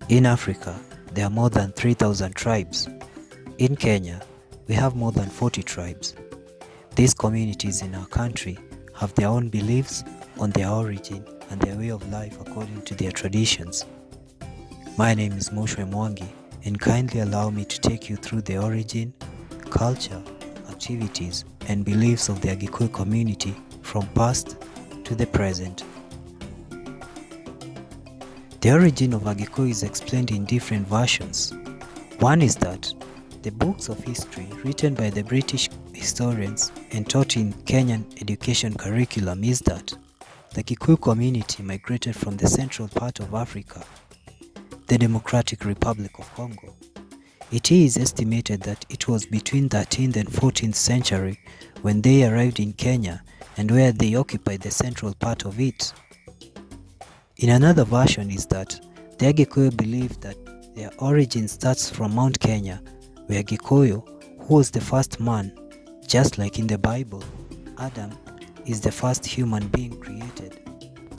In Africa, there are more than 3,000 tribes. In Kenya, we have more than 40 tribes. These communities in our country have their own beliefs on their origin and their way of life according to their traditions. My name is Moshe Mwangi, and kindly allow me to take you through the origin, culture, activities, and beliefs of the Agikuyu community from past to the present. The origin of Agikuyu is explained in different versions. One is that the books of history written by the British historians and taught in Kenyan education curriculum is that the Gikuyu community migrated from the central part of Africa, the Democratic Republic of Congo. It is estimated that it was between 13th and 14th century when they arrived in Kenya and where they occupied the central part of it. In another version is that the Agikuyu believe that their origin starts from Mount Kenya, where Gikuyu, who was the first man, just like in the Bible, Adam is the first human being created.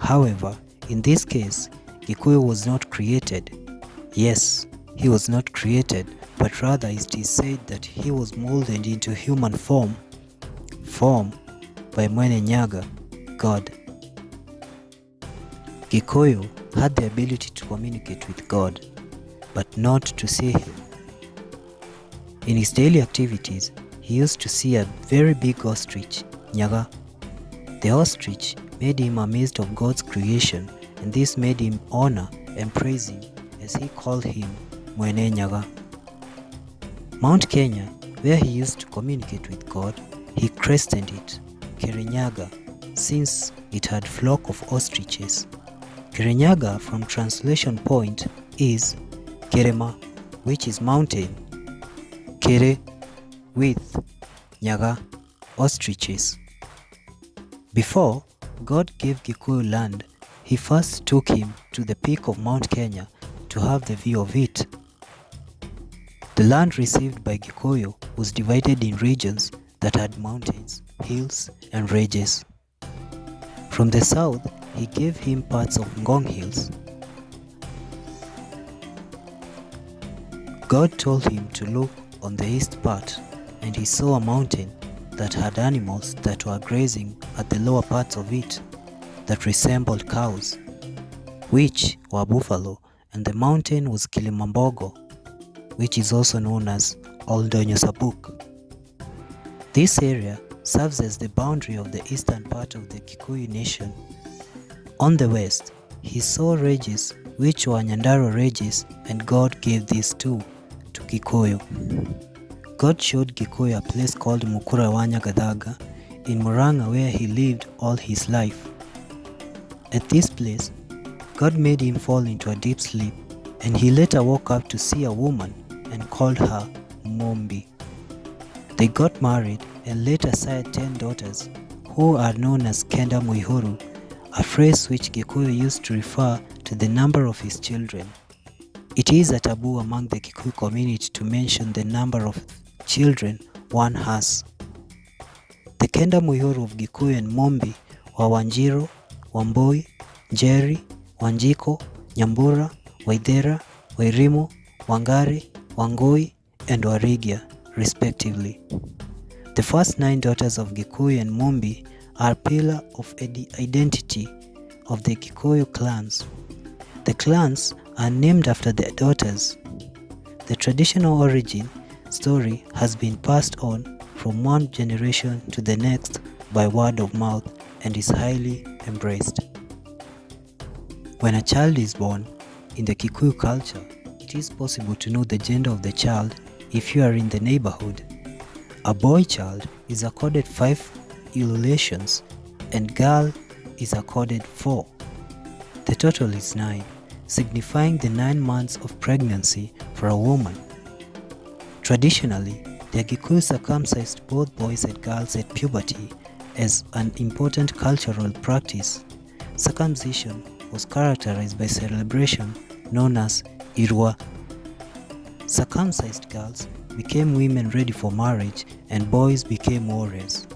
However, in this case, Gikuyu was not created. Yes, he was not created, but rather it is said that he was molded into human form by Mwene Nyaga, God. Gikuyu had the ability to communicate with God, but not to see him. In his daily activities, he used to see a very big ostrich, Nyaga. The ostrich made him amazed of God's creation, and this made him honor and praise him, as he called him Mwene Nyaga. Mount Kenya, where he used to communicate with God, he christened it Kirinyaga, since it had flock of ostriches. Kirinyaga from translation point is Kirema, which is mountain, Kere with Nyaga, ostriches. Before God gave Gikuyu land, he first took him to the peak of Mount Kenya to have the view of it. The land received by Gikuyu was divided in regions that had mountains, hills, and ridges. From the south, he gave him parts of Ngong Hills. God told him to look on the east part, and he saw a mountain that had animals that were grazing at the lower parts of it that resembled cows, which were buffalo, and the mountain was Kilimambogo, which is also known as Oldonyo Sabuk. This area serves as the boundary of the eastern part of the Kikuyu nation. On the west, he saw ridges which were Nyandarua ridges, and God gave these two to Gikuyu. God showed Gikuyu a place called Mukurawanya Gadaga in Murang'a, where he lived all his life. At this place, God made him fall into a deep sleep, and he later woke up to see a woman and called her Mombi. They got married and later sired 10 daughters, who are known as Kenda Muihuru, a phrase which Gikuyu used to refer to the number of his children. It is a taboo among the Gikuyu community to mention the number of children one has. The Kenda Muihuru of Gikuyu and Mombi were Wanjiru, Wamboi, Njeri, Wanjiko, Nyambura, Waithera, Wairimu, Wangari, Wangui, and Warigia, respectively. The first 9 daughters of Gikuyu and Mombi are pillar of identity of the Gikuyu clans. The clans are named after their daughters. The traditional origin story has been passed on from one generation to the next by word of mouth and is highly embraced. When a child is born, in the Kikuyu culture, it is possible to know the gender of the child if you are in the neighborhood. A boy child is accorded 5 ululations and girl is accorded 4. The total is 9, signifying the 9 months of pregnancy for a woman. Traditionally, the Gikuyu circumcised both boys and girls at puberty as an important cultural practice. Circumcision was characterized by celebration known as Irua. Circumcised girls became women ready for marriage and boys became warriors.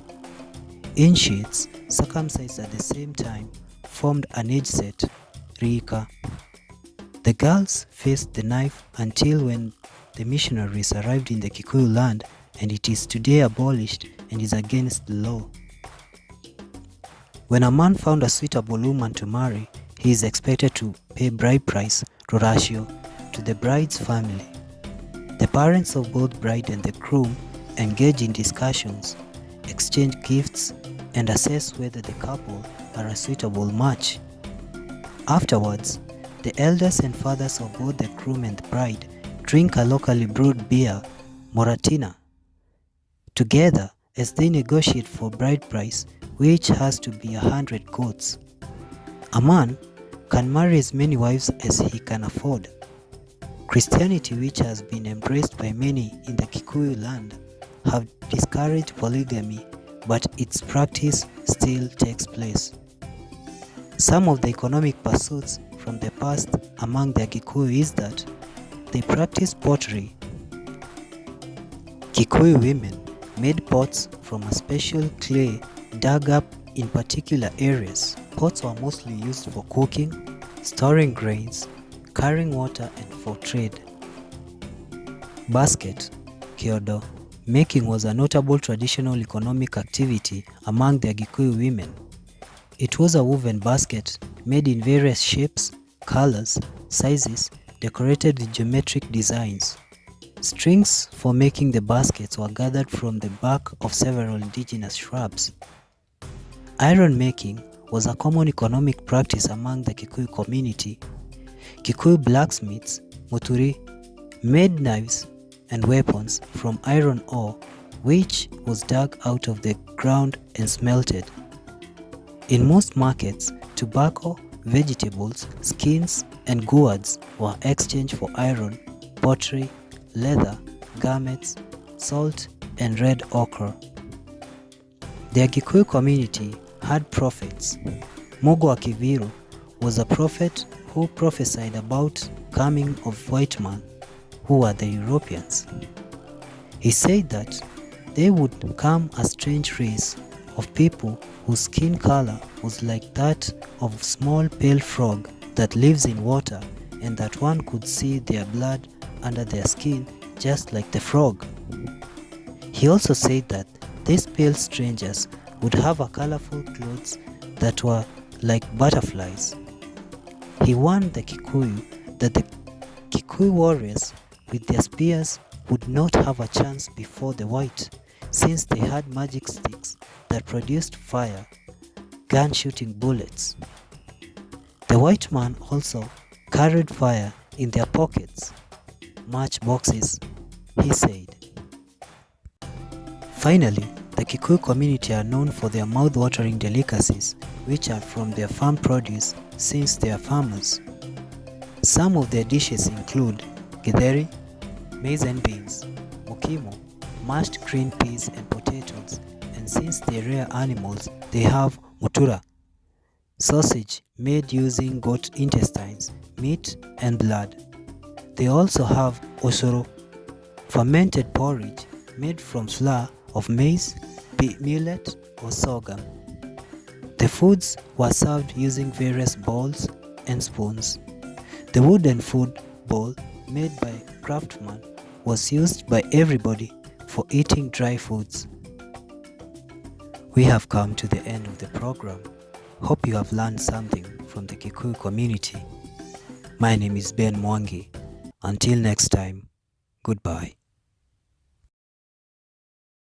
Ancients, circumcised at the same time, formed an age set, Rika. The The girls faced the knife until when the missionaries arrived in the Kikuyu land, and it is today abolished and is against the law. When a man found a suitable woman to marry, he is expected to pay bride price ratio to the bride's family. The parents of both bride and the groom engage in discussions, exchange gifts, and assess whether the couple are a suitable match. Afterwards, the elders and fathers of both the groom and the bride drink a locally brewed beer, Moratina, together as they negotiate for bride price, which has to be 100 goats. A man can marry as many wives as he can afford. Christianity, which has been embraced by many in the Kikuyu land, have discouraged polygamy, but its practice still takes place. Some of the economic pursuits from the past among the Kikuyu is that they practice pottery. Kikuyu women made pots from a special clay dug up in particular areas. Pots were mostly used for cooking, storing grains, carrying water, and for trade. Basket, kiodo, making was a notable traditional economic activity among the Gikuyu women. It was a woven basket made in various shapes, colors, sizes, decorated with geometric designs. Strings for making the baskets were gathered from the bark of several indigenous shrubs. Iron making was a common economic practice among the Kikuyu community. Kikuyu blacksmiths, muturi, made knives and weapons from iron ore, which was dug out of the ground and smelted. In most markets, tobacco, vegetables, skins, and gourds were exchanged for iron, pottery, leather, garments, salt, and red ochre. The Gikuyu community had prophets. Mogo wa Kiviru was a prophet who prophesied about coming of white men, who were the Europeans. He said that they would come a strange race of people whose skin color was like that of a small pale frog that lives in water, and that one could see their blood under their skin just like the frog. He also said that these pale strangers would have a colorful clothes that were like butterflies. He warned the Kikuyu that the Kikuyu warriors with their spears would not have a chance before the white, since they had magic sticks that produced fire, gun-shooting bullets. The white man also carried fire in their pockets, match boxes, he said. Finally, the Kikuyu community are known for their mouth-watering delicacies, which are from their farm produce since they are farmers. Some of their dishes include githeri, maize and beans, mukimo, mashed green peas and potatoes, and since they rear animals, they have mutura, sausage made using goat intestines, meat and blood. They also have osoro, fermented porridge made from flour of maize, millet or sorghum. The foods were served using various bowls and spoons. The wooden food bowl made by craftsmen was used by everybody for eating dry foods. We have come to the end of the program. Hope you have learned something from the Kikuyu community. My name is Ben Mwangi. Until next time, goodbye.